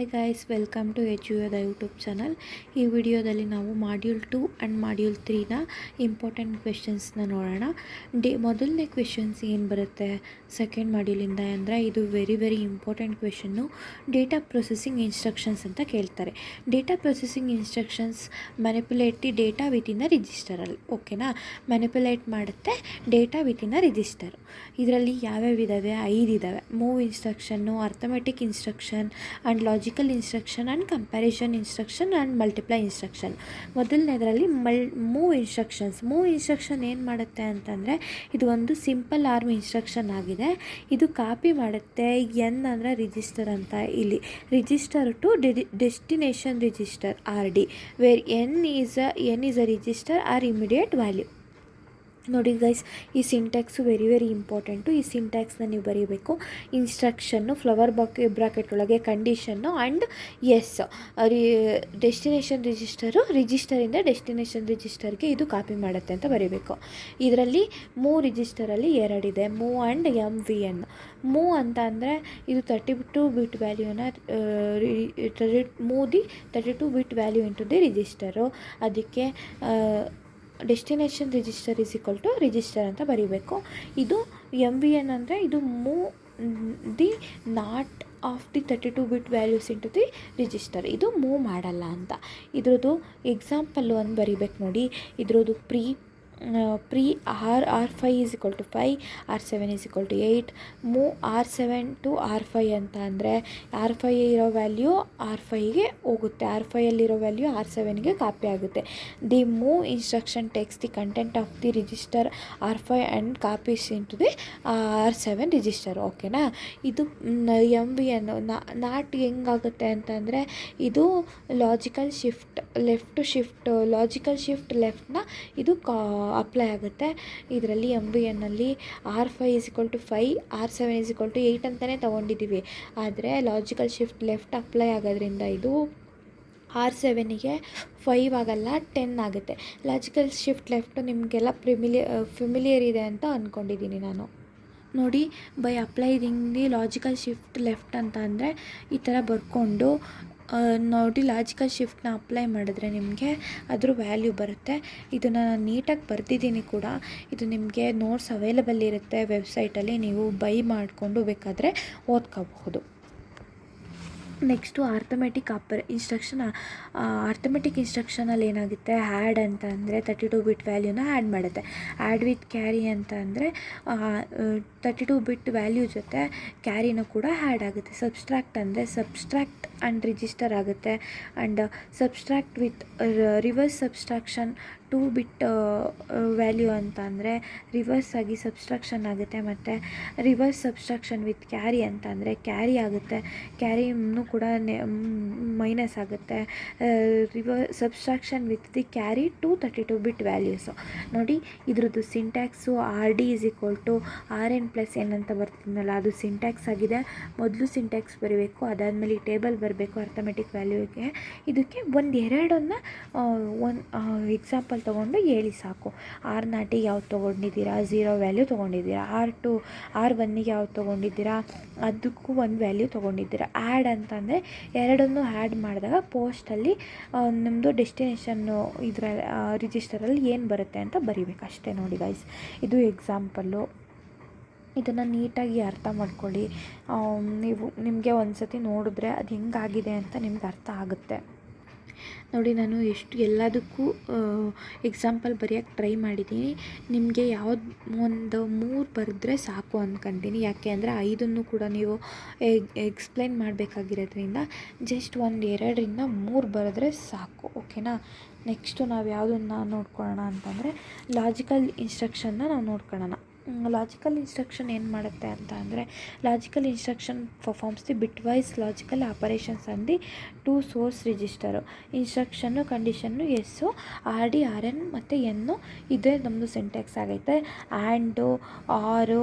Hi guys, welcome to HUAದ YouTube channel. ಈ ವಿಡಿಯೋದಲ್ಲಿ ನಾವು ಮಾಡ್ಯೂಲ್ 2 ಆ್ಯಂಡ್ ಮಾಡ್ಯೂಲ್ 3ನ ಇಂಪಾರ್ಟೆಂಟ್ ಕ್ವೆಶನ್ಸ್ನ ನೋಡೋಣ. ಮೊದಲನೇ ಕ್ವೆಶನ್ಸ್ ಏನು ಬರುತ್ತೆ ಸೆಕೆಂಡ್ ಮಾಡ್ಯೂಲಿಂದ ಅಂದರೆ ಇದು very important question. Data processing instructions ಅಂತ ಕೇಳ್ತಾರೆ. Data processing instructions manipulate the data within a ರಿಜಿಸ್ಟರಲ್ಲಿ. ಓಕೆನಾ, ಮ್ಯಾನಿಪುಲೇಟ್ ಮಾಡುತ್ತೆ ಡೇಟಾ ವಿತಿನ್ ಅ ರಿಜಿಸ್ಟರ್. ಇದರಲ್ಲಿ ಯಾವ್ಯಾವ ಇದ್ದಾವೆ? 5 ಇದ್ದಾವೆ. Move instruction, arithmetic instruction and logical instruction and comparison instruction and multiply instruction. ಮೊದಲನೇದರಲ್ಲಿ ಮೂವ್ ಇನ್ಸ್ಟ್ರಕ್ಷನ್ಸ್. ಮೂವ್ ಇನ್ಸ್ಟ್ರಕ್ಷನ್ ಏನು ಮಾಡುತ್ತೆ ಅಂತಂದರೆ ಇದು ಒಂದು ಸಿಂಪಲ್ ಆರ್ಮ್ ಇನ್ಸ್ಟ್ರಕ್ಷನ್ ಆಗಿದೆ. ಇದು ಕಾಪಿ ಮಾಡುತ್ತೆ ಎನ್ ಅಂದರೆ ರಿಜಿಸ್ಟರ್ ಅಂತ, ಇಲ್ಲಿ register to destination register RD, where n is a register or immediate value. ನೋಡಿ ಗೈಸ್, ಈ ಸಿಂಟ್ಯಾಕ್ಸು ವೆರಿ ಇಂಪಾರ್ಟೆಂಟು. ಈ ಸಿಂಟ್ಯಾಕ್ಸ್ನ ನೀವು ಬರೀಬೇಕು. ಇನ್ಸ್ಟ್ರಕ್ಷನ್ನು ಫ್ಲವರ್ ಬ್ರಾಕೆಟ್ ಒಳಗೆ ಕಂಡೀಷನ್ನು ಆ್ಯಂಡ್ ಡೆಸ್ಟಿನೇಷನ್ ರಿಜಿಸ್ಟರಿಂದ ಡೆಸ್ಟಿನೇಷನ್ ರಿಜಿಸ್ಟರ್ಗೆ ಇದು ಕಾಪಿ ಮಾಡುತ್ತೆ ಅಂತ ಬರೀಬೇಕು. ಇದರಲ್ಲಿ ಮೂವ್ ರಿಜಿಸ್ಟರಲ್ಲಿ 2 ಇದೆ, ಮೂವ್ ಆ್ಯಂಡ್ MVN. ಮೂವ್ ಅಂತ ಅಂದರೆ ಇದು 32 ಬಿಟ್ ವ್ಯಾಲ್ಯೂನ move the 32 bit value into the register. ಅದಕ್ಕೆ destination register is equal to register ಅಂತ ಬರೀಬೇಕು. ಇದು MVN ಅಂದರೆ ಇದು move the not of the 32 bit values into the register. ಇದು ಮೂವ್ ಮಾಡಲ್ಲ ಅಂತ. ಇದ್ರದ್ದು ಎಕ್ಸಾಂಪಲ್ಲು ಒಂದು ಬರೀಬೇಕು ನೋಡಿ. ಇದ್ರದ್ದು pre R5 is equal to 5, R7 is equal to 8. Move R7 to R5 ಅಂತ ಅಂದರೆ R5 ಇರೋ ವ್ಯಾಲ್ಯೂ R5ಗೆ ಹೋಗುತ್ತೆ, R5ಯಲ್ಲಿರೋ ವ್ಯಾಲ್ಯೂ R7ಗೆ ಕಾಪಿ ಆಗುತ್ತೆ. The move instruction takes the content of the register R5 and copies into the R7 register. ಓಕೆನಾ. ಇದು MVN not ಹೆಂಗಾಗುತ್ತೆ ಅಂತಂದರೆ ಇದು ಲಾಜಿಕಲ್ ಶಿಫ್ಟ್ ಲೆಫ್ಟ್ನ ಇದು ಅಪ್ಲೈ ಆಗುತ್ತೆ. ಇದರಲ್ಲಿ MVNನಲ್ಲಿ R5 is equal to 5, R7 is equal to 8 ಅಂತಲೇ ತೊಗೊಂಡಿದ್ದೀವಿ. ಆದರೆ ಲಾಜಿಕಲ್ ಶಿಫ್ಟ್ ಲೆಫ್ಟ್ ಅಪ್ಲೈ ಆಗೋದ್ರಿಂದ ಇದು R7ಗೆ 5 ಆಗಲ್ಲ, 10 ಆಗುತ್ತೆ. ಲಾಜಿಕಲ್ ಶಿಫ್ಟ್ ಲೆಫ್ಟ್ ನಿಮಗೆಲ್ಲ ಫಿಮಿಲಿಯರ್ ಇದೆ ಅಂತ ಅಂದ್ಕೊಂಡಿದ್ದೀನಿ ನಾನು. ನೋಡಿ, by applying the logical shift left ಅಂತ ಅಂದರೆ ಈ ಥರ ಬರ್ಕೊಂಡು ನೋಡಿ ಲಾಜಿಕಲ್ ಶಿಫ್ಟ್ನ ಅಪ್ಲೈ ಮಾಡಿದ್ರೆ ನಿಮಗೆ ಅದ್ರ ವ್ಯಾಲ್ಯೂ ಬರುತ್ತೆ. ಇದನ್ನು ನಾನು ನೀಟಾಗಿ ಬರೆದಿದ್ದೀನಿ ಕೂಡ. ಇದು ನಿಮಗೆ ನೋಟ್ಸ್ ಅವೈಲೇಬಲ್ ಇರುತ್ತೆ ವೆಬ್ಸೈಟಲ್ಲಿ, ನೀವು ಬೈ ಮಾಡಿಕೊಂಡು ಬೇಕಾದರೆ ಓದ್ಕೋಬಹುದು. ನೆಕ್ಸ್ಟು ಆರ್ಥಮೆಟಿಕ್ ಇನ್ಸ್ಟ್ರಕ್ಷನಲ್ಲಿ ಏನಾಗುತ್ತೆ, ಆ್ಯಡ್ ಅಂತ ಅಂದರೆ 32 ಬಿಟ್ ವ್ಯಾಲ್ಯೂನ ಆ್ಯಡ್ ಮಾಡುತ್ತೆ. ಆ್ಯಡ್ ವಿತ್ ಕ್ಯಾರಿ ಅಂತ ಅಂದರೆ 32 ಬಿಟ್ ವ್ಯಾಲ್ಯೂ ಜೊತೆ ಕ್ಯಾರಿನೂ ಕೂಡ ಆ್ಯಡ್ ಆಗುತ್ತೆ. ಸಬ್ಸ್ಟ್ರಾಕ್ಟ್ ಅಂದರೆ ಸಬ್ಸ್ಟ್ರಾಕ್ಟ್ ಆ್ಯಂಡ್ ರಿಜಿಸ್ಟರ್ ಆಗುತ್ತೆ. And subtract with reverse subtraction 2 bit value ಅಂತ ಅಂದರೆ ರಿವರ್ಸ್ ಆಗಿ ಸಬ್ಸ್ಟ್ರಾಕ್ಷನ್ ಆಗುತ್ತೆ. ಮತ್ತು ರಿವರ್ಸ್ ಸಬ್ಸ್ಟ್ರಾಕ್ಷನ್ ವಿತ್ ಕ್ಯಾರಿ ಅಂತ ಅಂದರೆ ಕ್ಯಾರಿ ಆಗುತ್ತೆ, ಕ್ಯಾರಿನೂ ಕೂಡ ಮೈನಸ್ ಆಗುತ್ತೆ. Subtraction with the carry to 32 bit values. ನೋಡಿ, ಇದ್ರದ್ದು syntax RD is equal to RN+N ಅಂತ ಬರ್ತಿದ್ನಲ್ಲ, ಅದು ಸಿಂಟ್ಯಾಕ್ಸ್ ಆಗಿದೆ. ಮೊದಲು ಸಿಂಟ್ಯಾಕ್ಸ್ ಬರೀಬೇಕು, ಅದಾದಮೇಲೆ ಈ ಟೇಬಲ್ ಬರಬೇಕು ಅರ್ಥಮೆಟಿಕ್ ವ್ಯಾಲ್ಯೂಗೆ. ಇದಕ್ಕೆ ಒಂದೆರಡನ್ನು ಎಕ್ಸಾಂಪಲ್ ತೊಗೊಂಡು ಹೇಳಿ ಸಾಕು. R0ಗೆ ಯಾವ್ದು ತೊಗೊಂಡಿದ್ದೀರಾ, 0 ವ್ಯಾಲ್ಯೂ ತೊಗೊಂಡಿದ್ದೀರಾ. R1ಗೆ ಯಾವ್ದು ತೊಗೊಂಡಿದ್ದೀರಾ, ಅದಕ್ಕೂ ಒಂದು ವ್ಯಾಲ್ಯೂ ತೊಗೊಂಡಿದ್ದೀರಾ. ಆ್ಯಡ್ ಅಂತಂದರೆ ಎರಡನ್ನೂ ಆ್ಯಡ್ ಮಾಡಿದಾಗ ಪೋಸ್ಟಲ್ಲಿ ನಮ್ಮದು ಡೆಸ್ಟಿನೇಷನ್ನು ಇದರ ರಿಜಿಸ್ಟರಲ್ಲಿ ಏನು ಬರುತ್ತೆ ಅಂತ ಬರೀಬೇಕು ಅಷ್ಟೇ. ನೋಡಿ ಗೈಸ್, ಇದು ಎಕ್ಸಾಂಪಲ್ಲು. ಇದನ್ನು ನೀಟಾಗಿ ಅರ್ಥ ಮಾಡ್ಕೊಳ್ಳಿ. ನಿಮಗೆ ಒಂದು ಸತಿ ನೋಡಿದ್ರೆ ಅದು ಹೆಂಗಾಗಿದೆ ಅಂತ ನಿಮ್ಗೆ ಅರ್ಥ ಆಗುತ್ತೆ. ನೋಡಿ, ನಾನು ಎಲ್ಲದಕ್ಕೂ ಎಕ್ಸಾಂಪಲ್ ಬರೆಯೋಕ್ಕೆ ಟ್ರೈ ಮಾಡಿದ್ದೀನಿ. ನಿಮಗೆ ಯಾವ್ದು ಒಂದು 3 ಬರೆದ್ರೆ ಸಾಕು ಅಂದ್ಕೊತೀನಿ. ಯಾಕೆ ಅಂದರೆ 5 ಕೂಡ ನೀವು ಎಕ್ಸ್ಪ್ಲೈನ್ ಮಾಡಬೇಕಾಗಿರೋದ್ರಿಂದ ಜಸ್ಟ್ 2ರಿಂದ 3 ಬರೆದ್ರೆ ಸಾಕು. ಓಕೆನಾ. ನೆಕ್ಸ್ಟು ನಾವು ಯಾವುದನ್ನು ನೋಡ್ಕೊಳ್ಳೋಣ ಅಂತಂದರೆ ಲಾಜಿಕಲ್ ಇನ್ಸ್ಟ್ರಕ್ಷನ್ನ ನಾವು ನೋಡ್ಕೊಳ್ಳೋಣ. ಲಾಜಿಕಲ್ ಇನ್ಸ್ಟ್ರಕ್ಷನ್ ಏನು ಮಾಡುತ್ತೆ ಅಂತ ಅಂದರೆ logical instruction performs the bitwise logical operations on the 2 source register. Instruction condition S, RD, RN ಮತ್ತು ಎನ್ನು. ಇದೇ ನಮ್ಮದು ಸಿಂಟ್ಯಾಕ್ಸ್ ಆಗೈತೆ. ಆ್ಯಂಡು, ಆರು,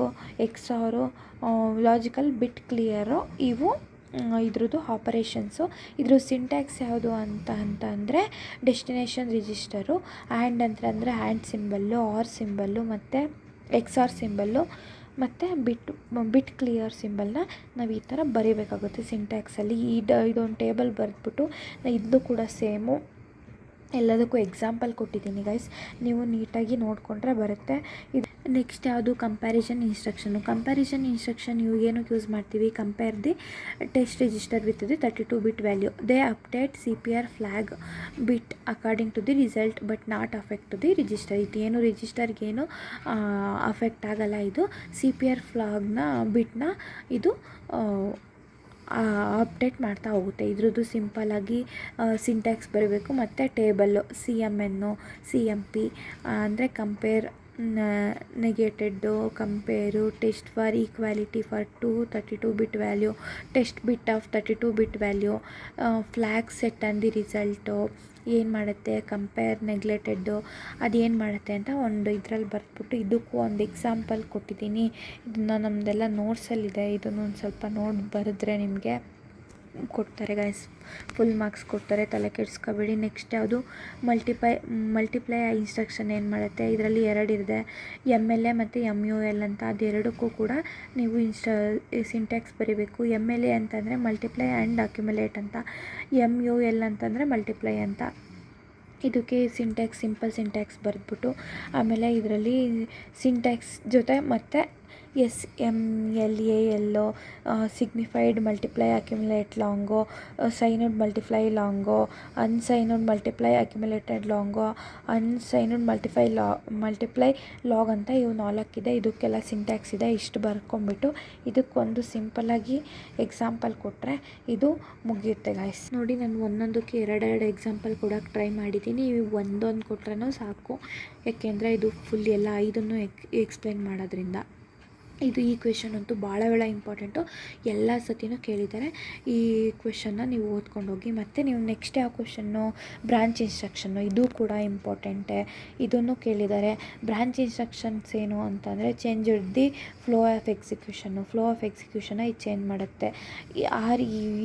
XOR, ಲಾಜಿಕಲ್ ಬಿಟ್ ಕ್ಲಿಯರು, ಇವು ಇದ್ರದ್ದು ಆಪರೇಷನ್ಸು. ಇದ್ರ ಸಿಂಟ್ಯಾಕ್ಸ್ ಯಾವುದು ಅಂತಂದರೆ ಡೆಸ್ಟಿನೇಷನ್ ರಿಜಿಸ್ಟರು. ಆ್ಯಂಡ್ ಅಂತಂದರೆ ಆ್ಯಂಡ್ ಸಿಂಬಲ್ಲು, ಆರ್ ಸಿಂಬಲ್ಲು ಮತ್ತು XOR ಸಿಂಬಲ್ಲು. ಮತ್ತು ಬಿಟ್ ಕ್ಲಿಯರ್ ಸಿಂಬಲ್ನ ನಾವು ಈ ಥರ ಬರೀಬೇಕಾಗುತ್ತೆ ಸಿಂಟ್ಯಾಕ್ಸಲ್ಲಿ. ಇದೊಂದು ಟೇಬಲ್ ಬರೆದ್ಬಿಟ್ಟು ಇದು ಕೂಡ ಸೇಮು ಎಲ್ಲದಕ್ಕೂ ಎಕ್ಸಾಂಪಲ್ ಕೊಟ್ಟಿದ್ದೀನಿ ಗೈಸ್, ನೀವು ನೀಟಾಗಿ ನೋಡಿಕೊಂಡ್ರೆ ಬರುತ್ತೆ. ಇದು ನೆಕ್ಸ್ಟ್ ಯಾವುದು ಕಂಪ್ಯಾರಿಸನ್ ಇನ್ಸ್ಟ್ರಕ್ಷನ್ ನೀವು ಏನಕ್ಕೆ ಯೂಸ್ ಮಾಡ್ತೀವಿ? Compare the test register with the 32 bit value. They update CPR flag bit according to the result but not affect to the register. ಇದೇನು ರಿಜಿಸ್ಟರ್ಗೇನು ಅಫೆಕ್ಟ್ ಆಗಲ್ಲ. ಇದು CPR ಫ್ಲಾಗ್ನ ಬಿಟ್ನ ಇದು ಅಪ್ಡೇಟ್ ಮಾಡ್ತಾ ಹೋಗುತ್ತೆ. ಇದ್ರದ್ದು ಸಿಂಪಲ್ಲಾಗಿ ಸಿಂಟ್ಯಾಕ್ಸ್ ಬರೀಬೇಕು. ಮತ್ತು ಟೇಬಲ್ಲು CMN CMP ಅಂದರೆ compare negated, compare, test for equality for 32 bit value, test bit of 32 bit value, flag set on the result ಏನು ಮಾಡುತ್ತೆ, ಕಂಪೇರ್ ನೆಗ್ಲೆಟೆಡ್ಡು ಅದೇನು ಮಾಡುತ್ತೆ ಅಂತ ಒಂದು ಇದರಲ್ಲಿ ಬರೆದ್ಬಿಟ್ಟು ಇದಕ್ಕೂ ಒಂದು ಎಕ್ಸಾಂಪಲ್ ಕೊಟ್ಟಿದ್ದೀನಿ. ಇದನ್ನು ನಮ್ಮದೆಲ್ಲ ನೋಟ್ಸಲ್ಲಿದೆ. ಇದನ್ನು ಒಂದು ಸ್ವಲ್ಪ ನೋಡಿ ಬರೆದ್ರೆ ನಿಮಗೆ ಕೊಡ್ತಾರೆ ಗೈಸ್, ಫುಲ್ ಮಾರ್ಕ್ಸ್ ಕೊಡ್ತಾರೆ, ತಲೆ ಕೆಡಿಸ್ಕೋಬೇಡಿ. ನೆಕ್ಸ್ಟ್ ಯಾವುದು ಮಲ್ಟಿಪ್ಲೈ ಇನ್ಸ್ಟ್ರಕ್ಷನ್ ಏನು ಮಾಡುತ್ತೆ? ಇದರಲ್ಲಿ 2 ಇದೆ, MLA ಮತ್ತು MUL ಅಂತ. ಅದೆರಡಕ್ಕೂ ಕೂಡ ನೀವು ಸಿಂಟ್ಯಾಕ್ಸ್ ಬರೀಬೇಕು. MLA ಅಂತಂದರೆ ಮಲ್ಟಿಪ್ಲೈ ಆ್ಯಂಡ್ ಅಕ್ಯುಮುಲೇಟ್ ಅಂತ, MUL ಅಂತಂದರೆ ಮಲ್ಟಿಪ್ಲೈ ಅಂತ. ಇದಕ್ಕೆ ಸಿಂಪಲ್ ಸಿಂಟ್ಯಾಕ್ಸ್ ಬರೆದ್ಬಿಟ್ಟು ಆಮೇಲೆ ಇದರಲ್ಲಿ ಸಿಂಟ್ಯಾಕ್ಸ್ ಜೊತೆ ಮತ್ತು SMLAL signified multiply accumulate long, signed multiply long, unsigned multiply accumulated long, unsigned multiply log ಅಂತ ಇವು 4 ಇದೆ. ಇದಕ್ಕೆಲ್ಲ ಸಿಂಟ್ಯಾಕ್ಸ್ ಇದೆ. ಇಷ್ಟು ಬರ್ಕೊಂಬಿಟ್ಟು ಇದಕ್ಕೊಂದು ಸಿಂಪಲ್ಲಾಗಿ ಎಕ್ಸಾಂಪಲ್ ಕೊಟ್ಟರೆ ಇದು ಮುಗಿಯುತ್ತೆ ಗಾಯ್ಸ್. ನೋಡಿ, ನಾನು ಒಂದೊಂದಕ್ಕೆ 2 ಎಕ್ಸಾಂಪಲ್ ಕೊಡೋಕ್ಕೆ ಟ್ರೈ ಮಾಡಿದ್ದೀನಿ. ಒಂದೊಂದು ಕೊಟ್ರೂ ಸಾಕು, ಯಾಕೆಂದರೆ ಇದು ಫುಲ್ ಎಲ್ಲ 5 ಎಕ್ಸ್ಪ್ಲೈನ್ ಮಾಡೋದ್ರಿಂದ. ಈ ಕ್ವೆಶನ್ ಅಂತೂ ಭಾಳ ಇಂಪಾರ್ಟೆಂಟು, ಎಲ್ಲ ಸತಿನೂ ಕೇಳಿದ್ದಾರೆ. ಈ ಕ್ವೆಶನ್ನ ನೀವು ಓದ್ಕೊಂಡು ಹೋಗಿ. ಮತ್ತು ನೀವು ನೆಕ್ಸ್ಟ್ ಯಾವ ಕ್ವೆಶನ್ನು? ಬ್ರಾಂಚ್ ಇನ್ಸ್ಟ್ರಕ್ಷನ್ನು, ಇದು ಕೂಡ ಇಂಪಾರ್ಟೆಂಟೇ, ಇದನ್ನು ಕೇಳಿದ್ದಾರೆ. ಬ್ರಾಂಚ್ ಇನ್ಸ್ಟ್ರಕ್ಷನ್ಸ್ ಏನು ಅಂತಂದರೆ ಚೇಂಜ್ ದಿ ಫ್ಲೋ ಆಫ್ ಎಕ್ಸಿಕ್ಯೂಷನ್ನ ಇದು ಚೇಂಜ್ ಮಾಡುತ್ತೆ.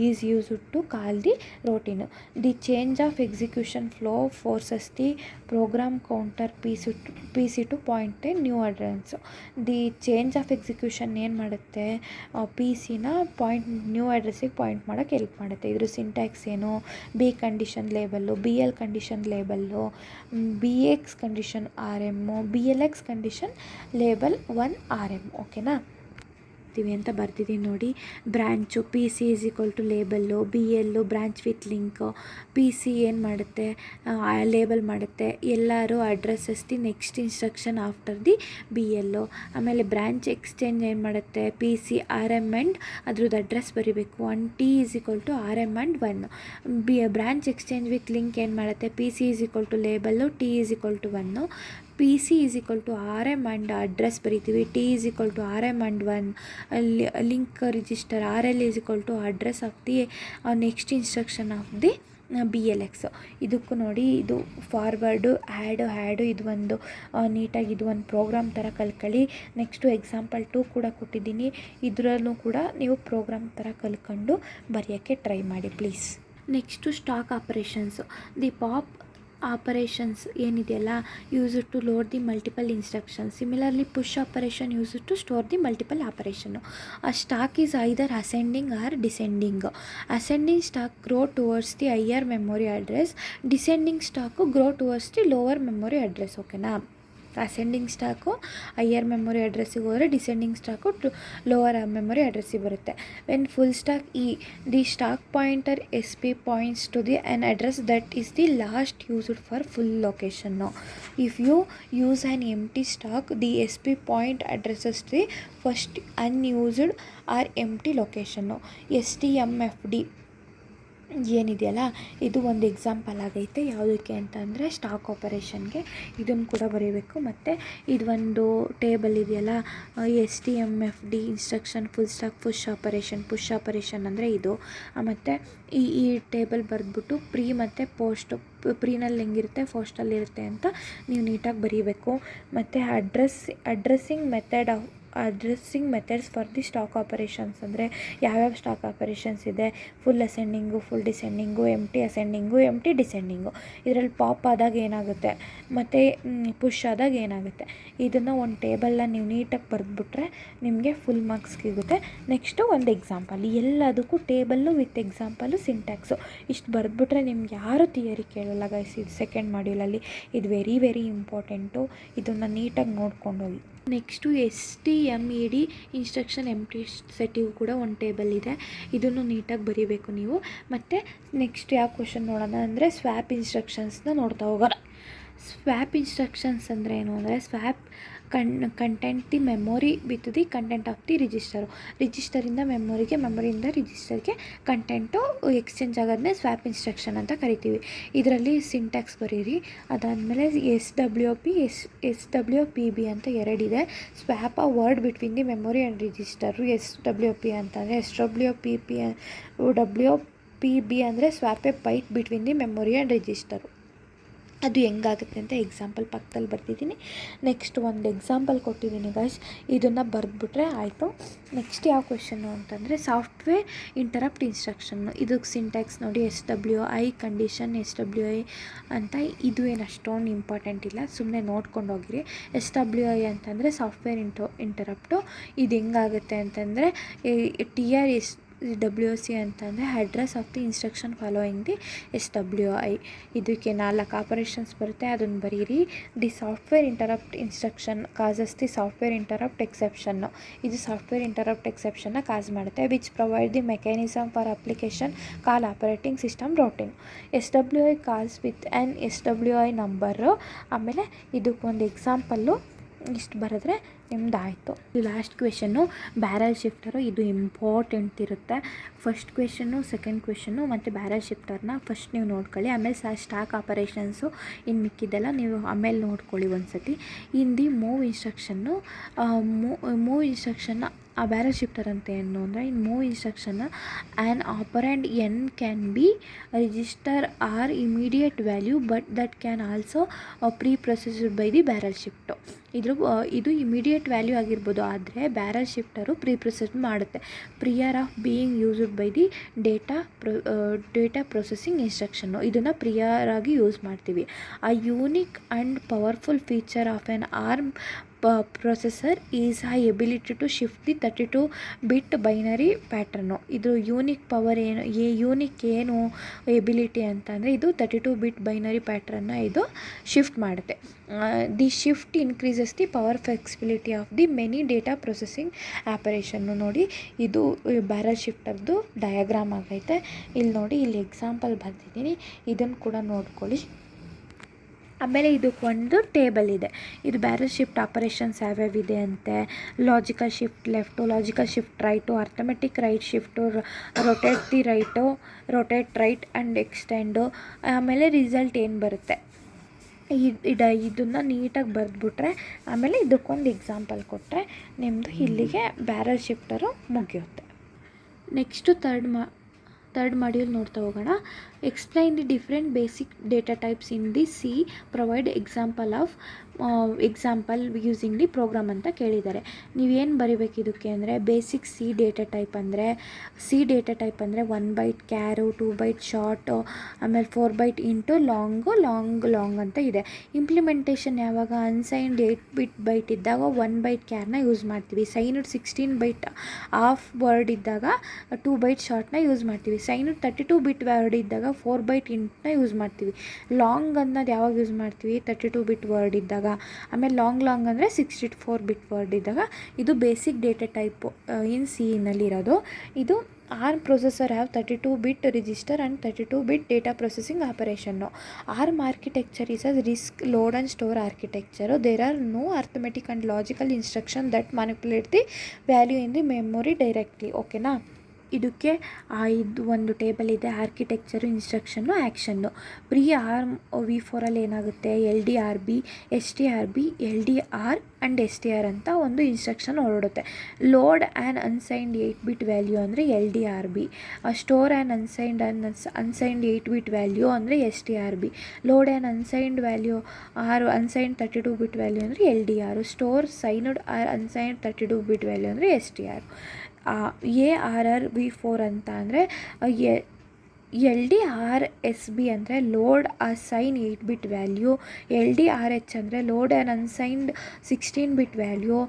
Is use to call the routine. The change of execution flow forces the program counter PC to point a new address. The change of execution ಏನು ಮಾಡುತ್ತೆ? PCನ new ಅಡ್ರೆಸ್ಸಿಗೆ point ಮಾಡೋಕ್ಕೆ help ಮಾಡುತ್ತೆ. ಇದ್ರ ಸಿಂಟ್ಯಾಕ್ಸ್ ಏನು? B condition label, BL condition label, BX condition RM, BLX condition label 1 RM. ಓಕೆನಾ ಅಂತ ಬರ್ತಿದ್ದೀನಿ ನೋಡಿ. Branch PC = label, BL branch with link, PC ಏನು ಮಾಡುತ್ತೆ? ಲೇಬಲ್ ಮಾಡುತ್ತೆ. ಎಲ್ಲರೂ addresses the next instruction after the BL. ಆಮೇಲೆ ಬ್ರ್ಯಾಂಚ್ ಎಕ್ಸ್ಚೇಂಜ್ ಏನು ಮಾಡುತ್ತೆ? PC RM ಆ್ಯಂಡ್ ಅದ್ರದ್ದು ಅಡ್ರೆಸ್ ಬರೀಬೇಕು. And T = RM and 1. Branch exchange with link ಏನು ಮಾಡುತ್ತೆ? PC = label, T = 1. PC RM and address ಬರಿತೀವಿ. T RM and 1. Link register RL address of the next instruction of the BLX. ಇದಕ್ಕೂ ನೋಡಿ, ಇದು forward ಹ್ಯಾಡು ಇದು ಒಂದು ನೀಟಾಗಿ ಇದು ಒಂದು ಪ್ರೋಗ್ರಾಮ್ ಥರ ಕಲ್ತ್ಕೊಳ್ಳಿ. ನೆಕ್ಸ್ಟು ಎಕ್ಸಾಂಪಲ್ 2 ಕೂಡ ಕೊಟ್ಟಿದ್ದೀನಿ. ಇದರಲ್ಲೂ ಕೂಡ ನೀವು ಪ್ರೋಗ್ರಾಮ್ ಥರ ಕಲ್ತ್ಕೊಂಡು ಬರೆಯೋಕ್ಕೆ ಟ್ರೈ ಮಾಡಿ please. Next stack operations. The pop operations ಏನಿದೆಯಲ್ಲ, use to load the multiple instruction. Similarly push operation use to store the multiple operation. A stack is either ascending or descending. Ascending stack grow towards the higher memory address, descending stack grow towards the lower memory address. ಓಕೆನಾ? Ascending stack higher memory ಅಡ್ರೆಸ್ಸಿಗೆ ಹೋದರೆ, descending stack lower memory ಅಡ್ರೆಸ್ಸಿಗೆ ಬರುತ್ತೆ. When full stack the stock pointer SP points to the an address that is the last used for full location. If you use an empty stack, the SP point addresses the first unused or empty location. STMFD ಏನಿದೆಯಲ್ಲ, ಇದು ಒಂದು example ಆಗೈತೆ. ಯಾವುದಕ್ಕೆ ಅಂತಂದರೆ stock ಆಪರೇಷನ್ಗೆ. ಇದನ್ನು ಕೂಡ ಬರೀಬೇಕು. ಮತ್ತು ಇದು ಒಂದು ಟೇಬಲ್ ಇದೆಯಲ್ಲ, STMFD instruction full stack push operation ಅಂದರೆ ಇದು. ಮತ್ತು ಈ ಟೇಬಲ್ ಬರೆದ್ಬಿಟ್ಟು ಪ್ರೀ ಮತ್ತು ಪೋಸ್ಟ್, ಪ್ರೀನಲ್ಲಿ ಹೆಂಗಿರುತ್ತೆ, ಪೋಸ್ಟಲ್ಲಿರುತ್ತೆ ಅಂತ ನೀವು ನೀಟಾಗಿ ಬರೀಬೇಕು. ಮತ್ತು addressing method addressing methods for the stock operations ಅಂದರೆ ಯಾವ್ಯಾವ ಸ್ಟಾಕ್ ಆಪರೇಷನ್ಸ್ ಇದೆ, ಫುಲ್ ಅಸೆಂಡಿಂಗು, ಫುಲ್ ಡಿಸೆಂಡಿಂಗು, ಎಂಟಿ ಅಸೆಂಡಿಂಗು, ಎಂಟಿ ಡಿಸೆಂಡಿಂಗು. ಇದರಲ್ಲಿ ಪಾಪ್ ಆದಾಗ ಏನಾಗುತ್ತೆ ಮತ್ತು ಪುಷ್ ಆದಾಗ ಏನಾಗುತ್ತೆ, ಇದನ್ನು ಒಂದು ಟೇಬಲ್ನ ನೀವು ನೀಟಾಗಿ ಬರೆದ್ಬಿಟ್ರೆ ನಿಮಗೆ ಫುಲ್ ಮಾರ್ಕ್ಸ್ ಸಿಗುತ್ತೆ. ನೆಕ್ಸ್ಟು ಒಂದು ಎಕ್ಸಾಂಪಲ್, ಎಲ್ಲದಕ್ಕೂ ಟೇಬಲ್ಲು ವಿತ್ ಎಕ್ಸಾಂಪಲು ಸಿಂಟ್ಯಾಕ್ಸು ಇಷ್ಟು ಬರೆದ್ಬಿಟ್ರೆ ನಿಮ್ಗೆ ಯಾರು ಥಿಯರಿ ಕೇಳಲ್ಲ ಗೈಸ್. ಇದು ಸೆಕೆಂಡ್ ಮಾಡ್ಯೂಲಲ್ಲಿ ಇದು ವೆರಿ ವೆರಿ ಇಂಪಾರ್ಟೆಂಟು. ಇದನ್ನು ನೀಟಾಗಿ ನೋಡ್ಕೊಂಡು ಹೋಗಿ. ನೆಕ್ಸ್ಟು STMED ಇನ್ಸ್ಟ್ರಕ್ಷನ್ ಎಂಪ್ಟಿ ಸೆಟ್ಟಿಗೂ ಕೂಡ ಒಂದು ಟೇಬಲ್ ಇದೆ, ಇದನ್ನು ನೀಟಾಗಿ ಬರೀಬೇಕು ನೀವು. ಮತ್ತು ನೆಕ್ಸ್ಟ್ ಯಾವ ಕ್ವೆಶನ್ ನೋಡೋಣ ಅಂದರೆ ಸ್ವ್ಯಾಪ್ ಇನ್ಸ್ಟ್ರಕ್ಷನ್ಸ್ನ ನೋಡ್ತಾ ಹೋಗೋಣ. ಸ್ವ್ಯಾಪ್ ಇನ್ಸ್ಟ್ರಕ್ಷನ್ಸ್ ಅಂದರೆ ಏನು ಅಂದರೆ swap content the memory with the content of the ರಿಜಿಸ್ಟರಿಂದ ಮೆಮೊರಿಗೆ, ಮೆಮೊರಿಯಿಂದ ರಿಜಿಸ್ಟರ್ಗೆ ಕಂಟೆಂಟು ಎಕ್ಸ್ಚೇಂಜ್ ಆಗೋದನ್ನೇ ಸ್ವ್ಯಾಪ್ ಇನ್ಸ್ಟ್ರಕ್ಷನ್ ಅಂತ ಕರಿತೀವಿ. ಇದರಲ್ಲಿ ಸಿಂಟ್ಯಾಕ್ಸ್ ಬರೀರಿ. ಅದಾದಮೇಲೆ SWP ಅಂತ ಎರಡಿದೆ. Swap a word between the memory and register SWP ಅಂತಂದರೆ WPB ಅಂದರೆ swap a byte between the memory and register. ಅದು ಹೆಂಗಾಗುತ್ತೆ ಅಂತ ಎಕ್ಸಾಂಪಲ್ ಪಕ್ಕದಲ್ಲಿ ಬರ್ತಿದ್ದೀನಿ. ನೆಕ್ಸ್ಟ್ ಒಂದು ಎಕ್ಸಾಂಪಲ್ ಕೊಟ್ಟಿದ್ದೀನಿ ಗೈಸ್, ಇದನ್ನು ಬರೆದ್ಬಿಟ್ರೆ ಆಯಿತು. ನೆಕ್ಸ್ಟ್ ಯಾವ ಕ್ವೆಶನ್ನು ಅಂತಂದರೆ ಸಾಫ್ಟ್ವೇರ್ ಇಂಟರಪ್ಟ್ ಇನ್ಸ್ಟ್ರಕ್ಷನ್ನು. ಇದಕ್ಕೆ ಸಿಂಟ್ಯಾಕ್ಸ್ ನೋಡಿ SWI ಕಂಡೀಷನ್ SWI ಅಂತ. ಇದು ಏನು ಅಷ್ಟೊಂದು ಇಂಪಾರ್ಟೆಂಟ್ ಇಲ್ಲ, ಸುಮ್ಮನೆ ನೋಡ್ಕೊಂಡು ಹೋಗಿರಿ. SWI ಅಂತಂದರೆ ಸಾಫ್ಟ್ವೇರ್ ಇಂಟರಪ್ಟು. ಇದು ಹೆಂಗಾಗುತ್ತೆ ಅಂತಂದರೆ TRWC ಅಂತಂದರೆ address of the instruction following the SWI. ಇದಕ್ಕೆ 4 ಆಪರೇಷನ್ಸ್ ಬರುತ್ತೆ, ಅದನ್ನು ಬರೀರಿ. The software interrupt instruction causes the software interrupt exception. ಇದು ಸಾಫ್ಟ್ವೇರ್ ಇಂಟರಪ್ಟ್ ಎಕ್ಸೆಪ್ಷನ್ನ ಕಾಸ್ ಮಾಡುತ್ತೆ. Which provide the mechanism for application call operating system routing. SWI calls with an SWI number. ಆಮೇಲೆ ಇದಕ್ಕೊಂದು example ಇಷ್ಟು ಬರೆದ್ರೆ ನಿಮ್ದಾಯಿತು. Last question barrel shifter. ಇದು important ಇರುತ್ತೆ. ಫಸ್ಟ್ ಕ್ವೆಶನ್ನು, ಸೆಕೆಂಡ್ ಕ್ವೆಶನ್ನು ಮತ್ತು ಬ್ಯಾರಲ್ ಶಿಫ್ಟರ್ನ ಫಸ್ಟ್ ನೀವು ನೋಡ್ಕೊಳ್ಳಿ. ಆಮೇಲೆ ಸ್ಟಾಕ್ ಆಪರೇಷನ್ಸು ಇನ್ನು ಮಿಕ್ಕಿದ್ದೆಲ್ಲ ನೀವು ಆಮೇಲೆ ನೋಡ್ಕೊಳ್ಳಿ ಒಂದು ಸತಿ. ಇನ್ನು ಮೂವ್ ಇನ್ಸ್ಟ್ರಕ್ಷನ್ನು, ಮೂವ್ ಇನ್ಸ್ಟ್ರಕ್ಷನ್ನ ಆ ಬ್ಯಾರಲ್ ಶಿಫ್ಟರ್ ಅಂತ ಏನು ಅಂದರೆ ಇನ್ ಮೂವ್ ಇನ್ಸ್ಟ್ರಕ್ಷನ್ನ an operand N can be register or immediate value but that can also preprocessed by the barrel shift. ಇದು ಇಮಿಡಿಯೇಟ್ ವ್ಯಾಲ್ಯೂ ಆಗಿರ್ಬೋದು, ಆದರೆ ಬ್ಯಾರಲ್ ಶಿಫ್ಟರು ಪ್ರೀ ಪ್ರೊಸೆಸ್ ಮಾಡುತ್ತೆ. Prior of being used by the data processing instruction. ಇದನ್ನು prior ಆಗಿ use ಮಾಡ್ತೀವಿ. A unique and powerful feature of an ARM processor is high ability to shift the 32 bit binary pattern. ಇದು unique power ಏನು ability ಅಂತಂದರೆ ಇದು 32 bit binary ಪ್ಯಾಟ್ರನ್ನ ಇದು shift ಮಾಡುತ್ತೆ. The shift increases the power flexibility of the many data processing operation. ನೋಡಿ ಇದು barrel ಶಿಫ್ಟರ್ದು diagram ಆಗೈತೆ. ಇಲ್ಲಿ ನೋಡಿ, ಇಲ್ಲಿ ಎಕ್ಸಾಂಪಲ್ ಬರ್ತಿದ್ದೀನಿ, ಇದನ್ನು ಕೂಡ ನೋಡ್ಕೊಳ್ಳಿ. ಆಮೇಲೆ ಇದಕ್ಕೊಂದು ಟೇಬಲ್ ಇದೆ. ಇದು ಬ್ಯಾರಲ್ ಶಿಫ್ಟ್ ಆಪರೇಷನ್ಸ್ ಯಾವ್ಯಾವಿದೆ ಅಂತೆ. Logical shift left, logical shift right, arithmetic right shift, rotate the right, rotate right and extend. ಆಮೇಲೆ ರಿಸಲ್ಟ್ ಏನು ಬರುತ್ತೆ ಇದನ್ನು ನೀಟಾಗಿ ಬರೆದ್ಬಿಟ್ರೆ ಆಮೇಲೆ ಇದಕ್ಕೊಂದು ಎಕ್ಸಾಂಪಲ್ ಕೊಟ್ಟರೆ ನಿಮ್ಮದು ಇಲ್ಲಿಗೆ ಬ್ಯಾರಲ್ ಶಿಫ್ಟರು ಮುಗಿಯುತ್ತೆ. ನೆಕ್ಸ್ಟು ಥರ್ಡ್ ಮಾಡ್ಯೂಲ್ ನೋಡ್ತಾ ಹೋಗೋಣ. Explain the different basic data types in the C, provide example using the program ಅಂತ ಕೇಳಿದ್ದಾರೆ. ನೀವೇನು ಬರೀಬೇಕು ಇದಕ್ಕೆ ಅಂದರೆ ಬೇಸಿಕ್ ಸಿ ಡೇಟಾ ಟೈಪ್ ಅಂದರೆ 1 ಬೈಟ್ ಕ್ಯಾರು, 2 ಬೈಟ್ ಶಾರ್ಟು, ಆಮೇಲೆ 4 ಬೈಟ್ ಇಂಟು ಲಾಂಗ್ ಅಂತ ಇದೆ. ಇಂಪ್ಲಿಮೆಂಟೇಷನ್ ಯಾವಾಗ ಅನ್ಸೈನ್ಡ್ 8 ಬೈಟ್ ಇದ್ದಾಗ 1 ಬೈಟ್ ಕ್ಯಾರ್ನ ಯೂಸ್ ಮಾಡ್ತೀವಿ. ಸೈನ್ಡ್ 16 ಬೈಟ್ ಆಫ್ ವರ್ಡ್ ಇದ್ದಾಗ 2 ಬೈಟ್ ಶಾರ್ಟ್ನ ಯೂಸ್ ಮಾಡ್ತೀವಿ. ಸೈನ್ಡ್ 32 ಬಿಟ್ ವರ್ಡ್ ಇದ್ದಾಗ 4 ಬೈಟ್ ಇಂಟ್ನ ಯೂಸ್ ಮಾಡ್ತೀವಿ. ಲಾಂಗ್ ಅನ್ನೋದು ಯಾವಾಗ ಯೂಸ್ ಮಾಡ್ತೀವಿ 32 ಬಿಟ್ ವರ್ಡ್ ಇದ್ದಾಗ. ಆಮೇಲೆ ಲಾಂಗ್ ಅಂದರೆ 64 ಬಿಟ್ ವರ್ಡ್ ಇದ್ದಾಗ. ಇದು basic data type in C ನಲ್ಲಿರೋದು. ಇದು ARM processor have 32 bit register and 32 bit data processing operation. ARM architecture is a RISC load and store architecture. There are no arithmetic and logical instruction that manipulate the value in the memory directly. ಓಕೆನಾ, ಇದಕ್ಕೆ ಇದು ಒಂದು table ಇದೆ, architecture, ಇನ್ಸ್ಟ್ರಕ್ಷನ್ನು, action. Pre ARM-v4 ಏನಾಗುತ್ತೆ, LDRB, STRB, LDR and STR ಅಂತ ಒಂದು instruction ಹೊರಡುತ್ತೆ. Load an unsigned 8-bit value ಅಂದರೆ LDRB, store an unsigned 8-bit value ಅಂದರೆ STRB, load an unsigned value unsigned 32-bit value ಅಂದರೆ LDR, store signed unsigned 32-bit value ಅಂದರೆ STR. ARRv4 ಅಂತ ಅಂದರೆ LDRSB ಅಂದರೆ load a sign 8-bit value, LDRH ಅಂದರೆ load an unsigned 16-bit value,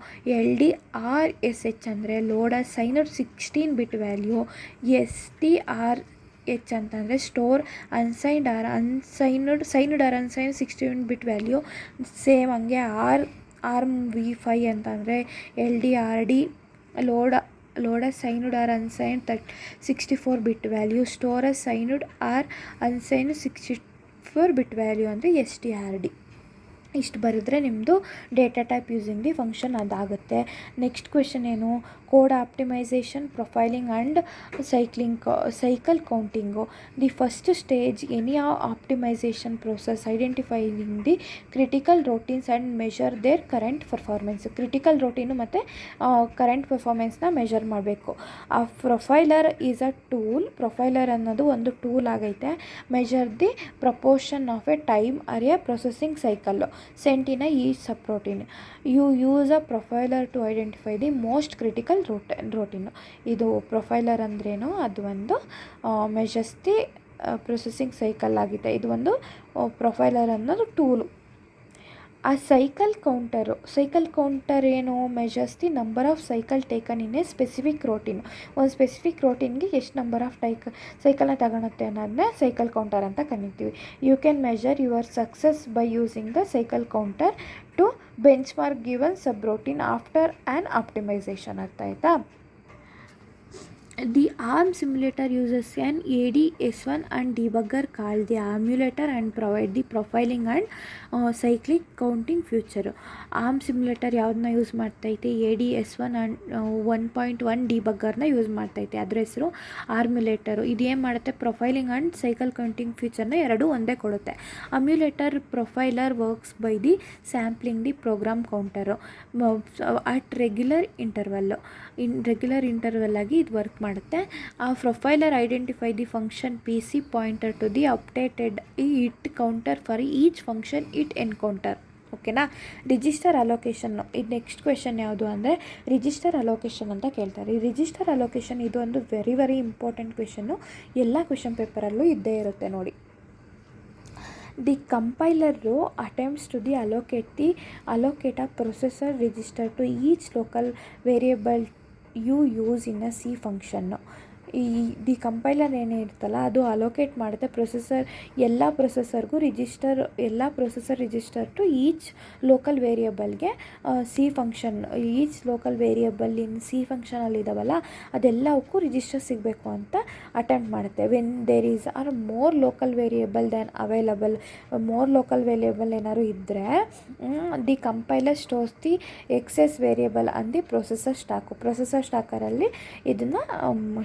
LDRSH ಅಂದರೆ load a signed 16-bit value, STRH ಅಂತಂದರೆ store signed or unsigned 16-bit value. Same ಹಂಗೆ ARMv5 ಅಂತಂದರೆ LDRD load a signed or unsigned 64-bit value, store a signed or unsigned 64-bit value ಅಂದರೆ STRD. ಇಷ್ಟು ಬರೆದ್ರೆ ನಿಮ್ಮದು data type using the function ಅದಾಗುತ್ತೆ. Next question ಏನು, code optimisation, profiling and cycle counting. The first stage any optimisation process identifying the critical routines and measure their current performance. Critical routine ಮತ್ತು current ಪರ್ಫಾರ್ಮೆನ್ಸ್ನ measure ಮಾಡಬೇಕು. A profiler is a tool, profiler ಅನ್ನೋದು ಒಂದು tool ಆಗೈತೆ. Measure the proportion of a time or a processing cycle sent in each subroutine. You use a profiler to identify the most critical routine. ಇದು profiler ಅಂದ್ರೇನು, ಅದು ಒಂದು measures the processing cycle ಆಗಿದೆ. ಇದು ಒಂದು ಪ್ರೊಫೈಲರ್ ಅನ್ನೋದು tool. ಆ cycle counter ಏನು, measures the number of cycle taken in a specific routine. ಒಂದು ಸ್ಪೆಸಿಫಿಕ್ ರೋಟೀನ್ಗೆ ಎಷ್ಟು ನಂಬರ್ ಆಫ್ ಸೈಕಲ್ನ ತಗೊಳುತ್ತೆ ಅನ್ನೋದನ್ನ ಸೈಕಲ್ ಕೌಂಟರ್ ಅಂತ ಕರಿತೀವಿ. You can measure your success by using the cycle counter to benchmark given subroutine after an optimisation. ಅರ್ಥ ಆಯ್ತಾ? The ARM simulator uses an ADS1 and debugger called the emulator and provide the profiling and cyclic counting feature. ARM simulator ಯಾವುದನ್ನ use ಮಾಡ್ತೈತೆ, ADS1 and 1.1 ಡಿಬಗ್ಗರ್ನ use ಮಾಡ್ತೈತೆ. ಅದರ ಹೆಸರು ARMulator. ಇದು ಏನು ಮಾಡುತ್ತೆ, ಪ್ರೊಫೈಲಿಂಗ್ ಆ್ಯಂಡ್ ಸೈಕಲ್ ಕೌಂಟಿಂಗ್ ಫೀಚರ್ನ ಎರಡೂ ಒಂದೇ ಕೊಡುತ್ತೆ. ARMulator profiler works by the sampling the program counter at regular interval ಆಗಿ ಇದು ವರ್ಕ್ ಮಾಡುತ್ತೆ. A profiler identify the function PC pointer to the updated it counter for each function it encounter. ಓಕೆನಾ? Register allocation. ಇದು next question ಯಾವುದು ಅಂದರೆ register allocation ಅಂತ ಕೇಳ್ತಾರೆ. ಈ ರಿಜಿಸ್ಟರ್ ಅಲೋಕೇಶನ್ ಇದು ಒಂದು ವೆರಿ ಇಂಪಾರ್ಟೆಂಟ್ ಕ್ವೆಶನ್ನು. ಎಲ್ಲ ಕ್ವೆಶನ್ ಪೇಪರಲ್ಲೂ ಇದ್ದೇ ಇರುತ್ತೆ ನೋಡಿ. The compiler attempts to the allocate a processor register to each local variable you use in a C function. The compiler ಏನೇ ಇರ್ತಲ್ಲ ಅದು ಅಲೋಕೇಟ್ ಮಾಡುತ್ತೆ ಎಲ್ಲ ಪ್ರೊಸೆಸರ್ಗೂ ರಿಜಿಸ್ಟರ್ ಟು ಈಚ್ ಲೋಕಲ್ ವೇರಿಯಬಲ್ಗೆ C function. Each local variable in C ಫಂಕ್ಷನಲ್ಲಿ ಇದಾವಲ್ಲ ಅದೆಲ್ಲವಕ್ಕೂ ರಿಜಿಸ್ಟರ್ ಸಿಗಬೇಕು ಅಂತ ಅಟೆಂಪ್ಟ್ ಮಾಡುತ್ತೆ. When there is are more local variable than available, more local variable ಏನಾದ್ರು ಇದ್ದರೆ the compiler stores the excess variable and the processor ಸ್ಟಾಕರಲ್ಲಿ ಇದನ್ನು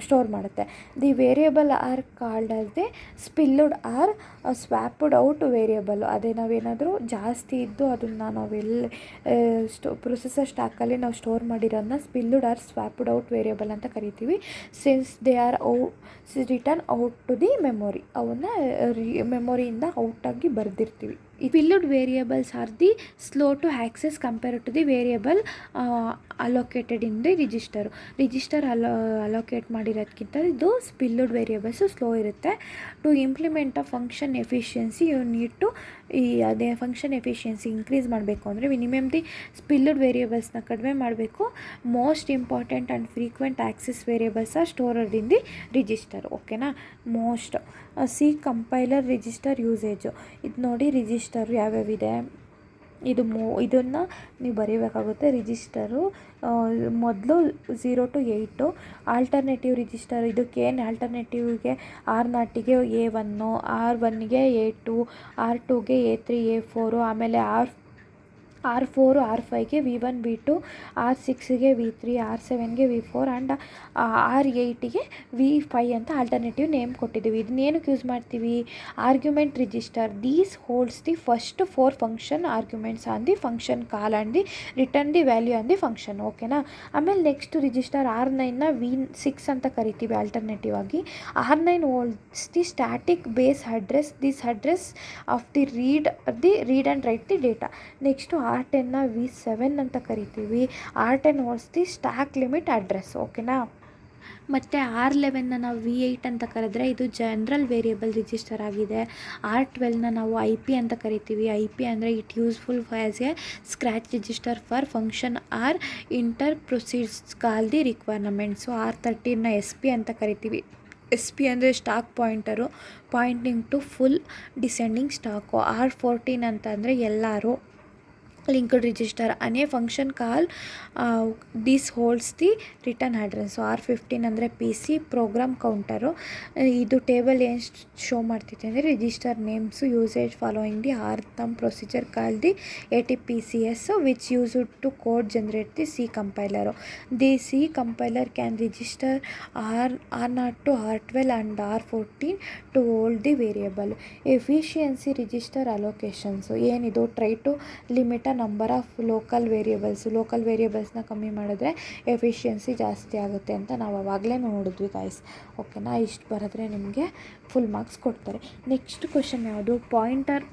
ಸ್ಟೋರ್ ಮಾಡುತ್ತೆ. The variable are called as the spilled or swapped out variable. ಅದೇ ನಾವೇನಾದರೂ ಜಾಸ್ತಿ ಇದ್ದು ಅದನ್ನು ನಾವೆಲ್ಲ ಪ್ರೊಸೆಸರ್ ಸ್ಟಾಕಲ್ಲಿ ನಾವು ಸ್ಟೋರ್ ಮಾಡಿರೋದನ್ನ spilled or swapped out variable ಅಂತ ಕರಿತೀವಿ. Since they are return out to the memory, ಅವನ್ನ ಮೆಮೊರಿಯಿಂದ ಔಟಾಗಿ ಬರೆದಿರ್ತೀವಿ. Spilled variables are the slow to access compared to the variable allocated in the register. allocate ಮಾಡಿರೋದಕ್ಕಿಂತ ಇದು spilled variables slow ಇರುತ್ತೆ. To implement a function efficiency you need to ಅದೇ function efficiency increase ಮಾಡಬೇಕು ಅಂದರೆ minimum the spilled ವೇರಿಯಬಲ್ಸ್ನ ಕಡಿಮೆ ಮಾಡಬೇಕು. Most important and frequent access variables are stored in the register. ಓಕೆನಾ? Most C compiler register usage. ಇದು ನೋಡಿ ರಿಜಿಸ್ಟರು ಯಾವ್ಯಾವಿದೆ, ಇದನ್ನು ನೀವು ಬರೀಬೇಕಾಗುತ್ತೆ. ರಿಜಿಸ್ಟರು ಮೊದಲು 0 to 8 ಆಲ್ಟರ್ನೇಟಿವ್ ರಿಜಿಸ್ಟರ್. ಇದಕ್ಕೇನು ಆಲ್ಟರ್ನೇಟಿವ್ಗೆ R0ಗೆ A1, R1ಗೆ A2, R2ಗೆ A3, A4, ಆಮೇಲೆ R4 R5ಗೆ V1 V2, R6ಗೆ V3, R7ಗೆ V4 and R8ಗೆ V5 ಅಂತ alternative name ಕೊಟ್ಟಿದ್ದೀವಿ. ಇದನ್ನೇನಕ್ಕೆ ಯೂಸ್ ಮಾಡ್ತೀವಿ? Argument register these holds the first 4 function arguments on the function call and the return the value on the function. ಓಕೆನಾ? ಆಮೇಲೆ next register R9ನ V6 ಅಂತ ಕರಿತೀವಿ alternative ಆಗಿ. R9 holds the static base address this address of the read and write the data. Next R10ನ V7 ಅಂತ ಕರಿತೀವಿ. R10 holds the stack limit address. ಓಕೆನಾ? ಮತ್ತು R11ನ ನಾವು V8 ಅಂತ ಕರೆದ್ರೆ ಇದು ಜನರಲ್ ವೇರಿಯಬಲ್ ರಿಜಿಸ್ಟರ್ ಆಗಿದೆ. R12ನ ನಾವು IP ಅಂತ ಕರಿತೀವಿ. IP ಅಂದರೆ it useful as a scratch register for function or inter proceeds call the requirements. R13ನ SP ಅಂತ ಕರಿತೀವಿ. SP ಅಂದರೆ stack pointer pointing to full descending stack. R14 ಅಂತ ಅಂದರೆ ಎಲ್ಲರೂ linked register ಅನೇ function call this holds the return address. R15 ಅಂದರೆ PC program counter. ಇದು ಟೇಬಲ್ ಏನು ಶೋ ಮಾಡ್ತೈತೆ ಅಂದರೆ register names usage following the thumb procedure call the ATPCS which use to code generate the C compiler. The C compiler can register R0 to R12 and R14 to hold the variable. Efficiency register allocations ಏನಿದು try to limit number of local ವೇರಿಯಬಲ್ಸ್ನ ಕಮ್ಮಿ ಮಾಡಿದ್ರೆ efficiency ಜಾಸ್ತಿ ಆಗುತ್ತೆ ಅಂತ ನಾವು ಆವಾಗಲೇ ನೋಡಿದ್ವಿ ಗೈಸ್. ಓಕೆನಾ? ಇಷ್ಟು ಬರೆದ್ರೆ ನಿಮಗೆ ಫುಲ್ ಮಾರ್ಕ್ಸ್ ಕೊಡ್ತಾರೆ. ನೆಕ್ಸ್ಟ್ ಕ್ವಶನ್ ಯಾವುದು? ಪಾಯಿಂಟರ್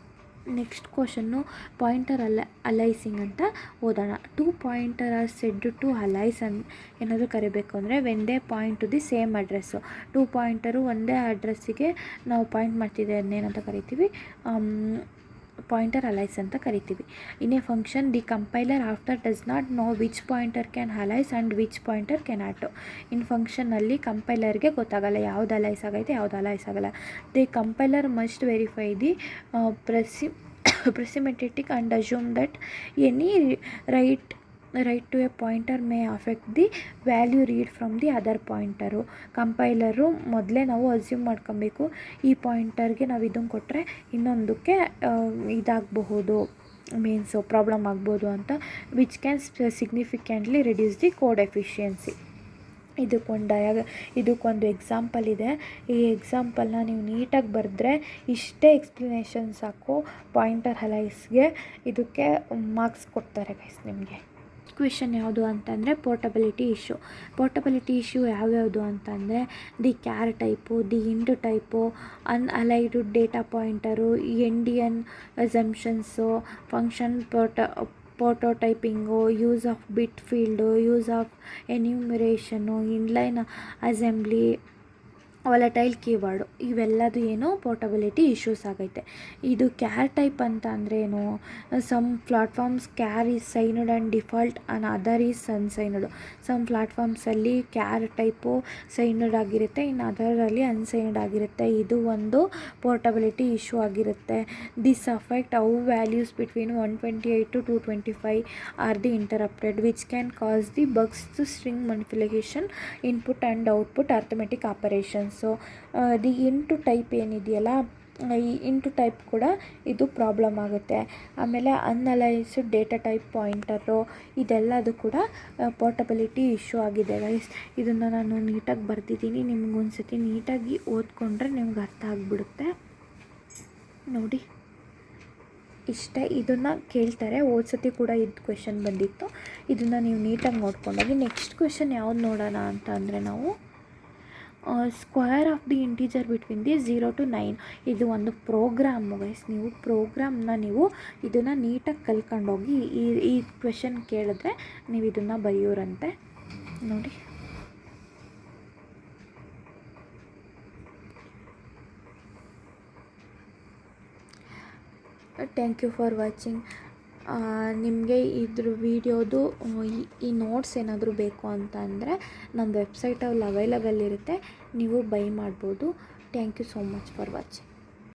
ಅಲೈಸಿಂಗ್ ಅಂತ ಓದೋಣ. 2 pointer are said to alias ಏನಾದರೂ ಕರಿಬೇಕು ಅಂದರೆ when they point to the same address. 2 pointer ಒಂದೇ ಅಡ್ರೆಸ್ಸಿಗೆ ನಾವು ಪಾಯಿಂಟ್ ಮಾಡ್ತಿದ್ದೆ ಅದನ್ನೇನಂತ ಕರಿತೀವಿ? ಪಾಯಿಂಟರ್ ಅಲೈಸ್ ಅಂತ ಕರಿತೀವಿ. In a function the compiler after does not know which pointer can alias and which pointer cannot. In ಫಂಕ್ಷನ್ನಲ್ಲಿ ಕಂಪೈಲರ್ಗೆ ಗೊತ್ತಾಗಲ್ಲ ಯಾವ್ದು ಅಲೈಸ್ ಆಗೈತೆ ಯಾವ್ದು ಅಲೈಸ್ ಆಗಲ್ಲ. The compiler must verify the precimetic and assume that any write to a pointer may affect the value read from the other pointer. ಕಂಪೈಲರು ಮೊದಲೇ ನಾವು assume ಮಾಡ್ಕೊಬೇಕು ಈ ಪಾಯಿಂಟರ್ಗೆ ನಾವು ಇದನ್ನು ಕೊಟ್ಟರೆ ಇನ್ನೊಂದಕ್ಕೆ ಇದಾಗಬಹುದು, ಮೀನ್ಸು ಪ್ರಾಬ್ಲಮ್ ಆಗ್ಬೋದು ಅಂತ. Which can significantly reduce the code efficiency. ಇದಕ್ಕೊಂದು ಎಕ್ಸಾಂಪಲ್ ಇದೆ. ಈ ಎಕ್ಸಾಂಪಲ್ನ ನೀವು ನೀಟಾಗಿ ಬರೆದ್ರೆ ಇಷ್ಟೇ ಎಕ್ಸ್ಪ್ಲನೇಷನ್ ಸಾಕು. ಪಾಯಿಂಟರ್ ಅಲೈಸ್ಗೆ ಇದಕ್ಕೆ ಮಾರ್ಕ್ಸ್ ಕೊಡ್ತಾರೆ ಗೈಸ್ ನಿಮಗೆ. ಕ್ವೆಶನ್ ಯಾವುದು ಅಂತಂದರೆ ಪೋರ್ಟಬಿಲಿಟಿ ಇಶ್ಯೂ ಯಾವ್ಯಾವುದು ಅಂತಂದರೆ the char type, the int type, unaligned data pointer, endian assumptions, function prototyping, use of bit field, use of enumeration, inline assembly, volatile keyword, ಇವೆಲ್ಲದು ಏನು ಪೋರ್ಟಬಿಲಿಟಿ ಇಶ್ಯೂಸ್ ಆಗೈತೆ. ಇದು ಕ್ಯಾರ್ ಟೈಪ್ ಅಂತ ಅಂದರೆ ಏನು? Some platforms char is signed and default and other is unsigned. Some ಪ್ಲಾಟ್ಫಾರ್ಮ್ಸಲ್ಲಿ char type signed ಆಗಿರುತ್ತೆ, ಇನ್ನು ಅದರಲ್ಲಿ ಅನ್ಸೈನ್ಡ್ ಆಗಿರುತ್ತೆ. ಇದು ಒಂದು ಪೋರ್ಟಬಿಲಿಟಿ ಇಶ್ಯೂ ಆಗಿರುತ್ತೆ. This affect how values between 128 to 225 are the interrupted which can cause the bugs to string manipulation, input and output arithmetic operations. The int type ಏನಿದೆಯಲ್ಲ, ಈ int type ಕೂಡ ಇದು ಪ್ರಾಬ್ಲಮ್ ಆಗುತ್ತೆ. ಆಮೇಲೆ ಅನ್ಅಲೈಸ್ಡ್ ಡೇಟಾ ಟೈಪ್ ಪಾಯಿಂಟರು, ಇದೆಲ್ಲದು ಕೂಡ portability issue ಆಗಿದೆ guys. ಇದನ್ನು ನಾನು ನೀಟಾಗಿ ಬರೆದಿದ್ದೀನಿ. ನಿಮ್ಗೊಂದ್ಸತಿ ನೀಟಾಗಿ ಓದ್ಕೊಂಡ್ರೆ ನಿಮ್ಗೆ ಅರ್ಥ ಆಗಿಬಿಡುತ್ತೆ. ನೋಡಿ ಇಷ್ಟೇ. ಇದನ್ನು ಕೇಳ್ತಾರೆ, ಓದ್ಸತಿ ಕೂಡ ಇದು ಕ್ವೆಶನ್ ಬಂದಿತ್ತು. ಇದನ್ನು ನೀವು ನೀಟಾಗಿ ನೋಡ್ಕೊಂಡೋಗಿ. ನೆಕ್ಸ್ಟ್ ಕ್ವೆಶನ್ ಯಾವ್ದು ನೋಡೋಣ ಅಂತ ಅಂದರೆ ನಾವು square of the integer between the 0 to 9. ಇದು ಒಂದು ಪ್ರೋಗ್ರಾಮು ಗೈಸ್. ನೀವು ಪ್ರೋಗ್ರಾಮ್ನ ಇದನ್ನು ನೀಟಾಗಿ ಕಲ್ತ್ಕೊಂಡೋಗಿ ಈ ಕ್ವೆಶನ್ ಕೇಳಿದ್ರೆ ನೀವು ಇದನ್ನು ಬರೆಯೋರಂತೆ. ನೋಡಿ ಥ್ಯಾಂಕ್ ಯು ಫಾರ್ ವಾಚಿಂಗ್. ನಿಮಗೆ ಇದ್ರ ವೀಡಿಯೋದು ಈ ನೋಟ್ಸ್ ಏನಾದರೂ ಬೇಕು ಅಂತ ಅಂದರೆ ನನ್ನ ವೆಬ್ಸೈಟಲ್ಲಿ ಅವೈಲಬಲ್ ಇರುತ್ತೆ, ನೀವು ಬೈ ಮಾಡ್ಬೋದು. Thank you so much for watching.